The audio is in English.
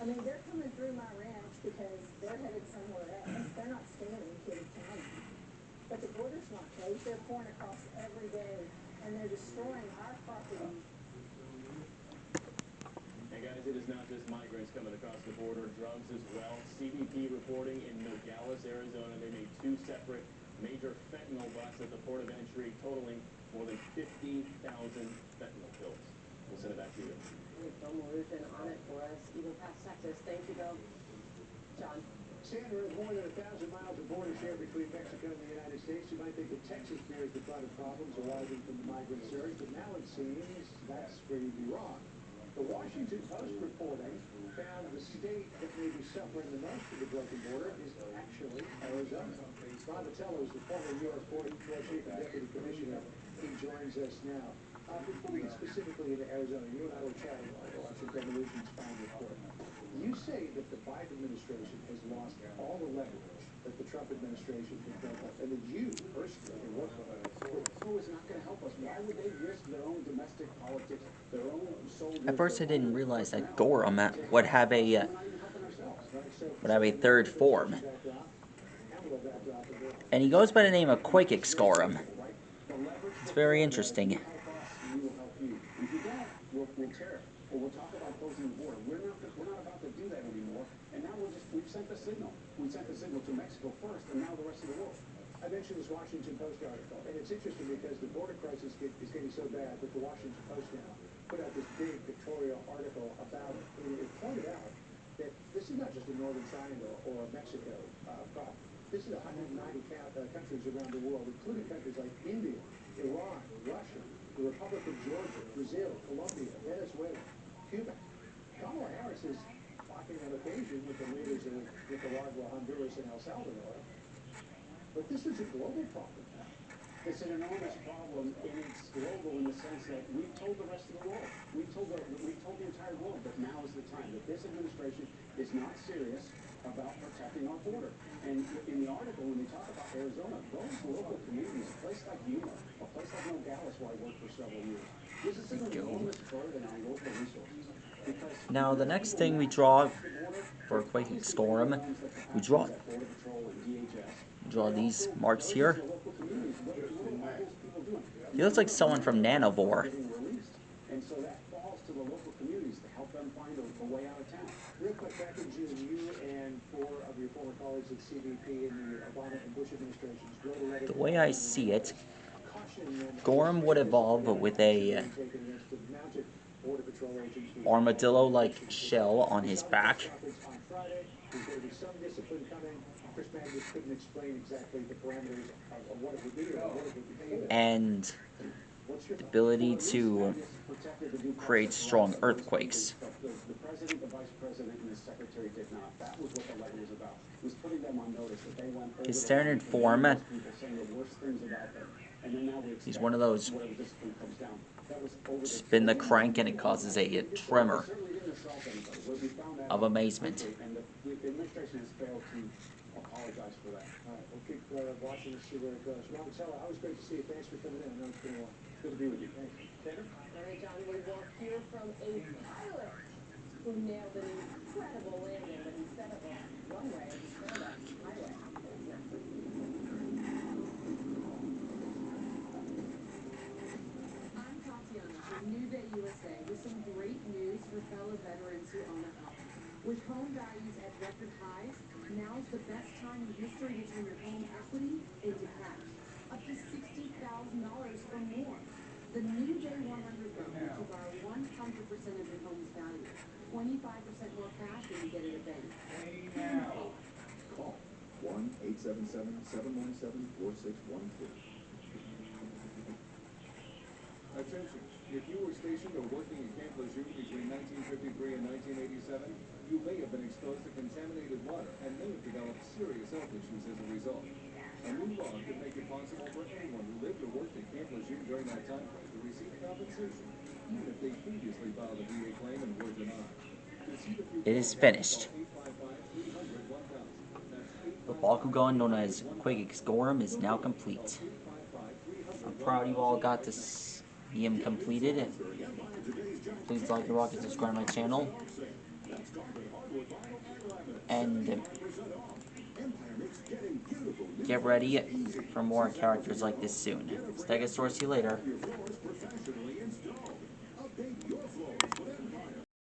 I mean, they're coming through my ranch because they're headed somewhere else. They're not staying in Kitty County. But the border's not closed. They're pouring across every day, and they're destroying our property. And guys, it is not just migrants coming across the border, drugs as well. CBP reporting in Nogales, Arizona, they made 2 separate major fentanyl busts at the port of entry, totaling more than 50,000 fentanyl pills. We'll send it back to you. Bill Maruchin on it for us, even past Texas. Thank you, Bill. John. Sandra, more than 1,000 miles of border share between Mexico and the United States. You might think that Texas bears the brunt of problems arising from the migrant surge, but now it seems that's where you'd be wrong. The Washington Post reporting found the state that may be suffering the most from the broken border is actually Arizona. Bob Vitello is the former U.S. Border Patrol Chief and Deputy Commissioner. He joins us now. Before we get specifically into Arizona, you and I were chatting about Washington Revolution's fine report. You say that the Biden administration has lost all the leverage that the Trump administration has built up, and that you personally can work on it. So it's not going to help us. Why would they risk their own domestic politics, their own soldiers? At first, I didn't realize that gorem would have a third form, and he goes by the name of quakix gorem. It's very interesting. We'll tear it, or we'll talk about closing the border. We're not about to do that anymore. And now we've sent the signal. We sent the signal to Mexico first, and now the rest of the world. I mentioned this Washington Post article, and it's interesting because the border crisis is getting so bad that the Washington Post now put out this big pictorial article about it. And it pointed out that this is not just a Northern Triangle or a Mexico problem. This is 190 countries around the world, including countries like India, Iran, Russia, the Republic of Georgia, Brazil, Colombia, Venezuela, Cuba. Kamala Harris is talking on occasion with the leaders of Nicaragua, Honduras, and El Salvador. But this is a global problem. It's an enormous problem, and it's global in the sense that we've told the rest of the world, we've told the entire world that now is the time, that this administration is not serious about protecting our border. And in the article, when they talk about Arizona, those local communities, a place like Yuma, a place like Nogales, where I worked for several years, this is an enormous burden on local resources. Now, the next thing we draw for quakix gorem, we draw these marks here. He looks like someone from Nanobore. And so that falls to the local communities to help them find a way out of town. Real quick, back in June, you and 4 of your former colleagues at CBP in the Obama and Bush administrations wrote a letter. The way I see it, gorem would evolve with a armadillo-like shell on his back, and the ability to create strong earthquakes. The president, the vice president, and the secretary did not. That was what the letter was about. It was putting them on notice that they went over His standard form, saying the worst things about them. And then now he's one of those spin the crank and it causes a tremor of amazement. And the administration has failed to apologize for that. All right, we'll keep watching and see where it goes. Bob Vitello, always great to see you. Thanks for coming in. I know it's been a while. Good to be with you. Thanks. Tanner? All right, John, we will hear from a pilot who nailed an incredible landing, but instead of a runway, he found a highway. I'm Tatiana from New Day USA with some great news for fellow veterans who own a home. With home values at record highs, now's the best time in history to turn your home equity into cash. Up to $60,000 or more. The New Day 100 loan will borrow 100% of your home's value. 25% more cash than you get at a bank. Call 1-877-717-4613. Attention, if you were stationed or working in Camp Lejeune between 1953 and 1987, you may have been exposed to contaminated water and may have developed serious health issues as a result. A new law could make it possible for anyone who lived or worked in Camp Lejeune during that time frame to receive compensation, even if they previously filed a VA claim and were denied. It is finished. The Bakugan, known as quakix gorem, is now complete. I'm proud you all got to see him completed. Please like and rock and subscribe to my channel. And get ready for more characters like this soon. Stegosaurus, see you later.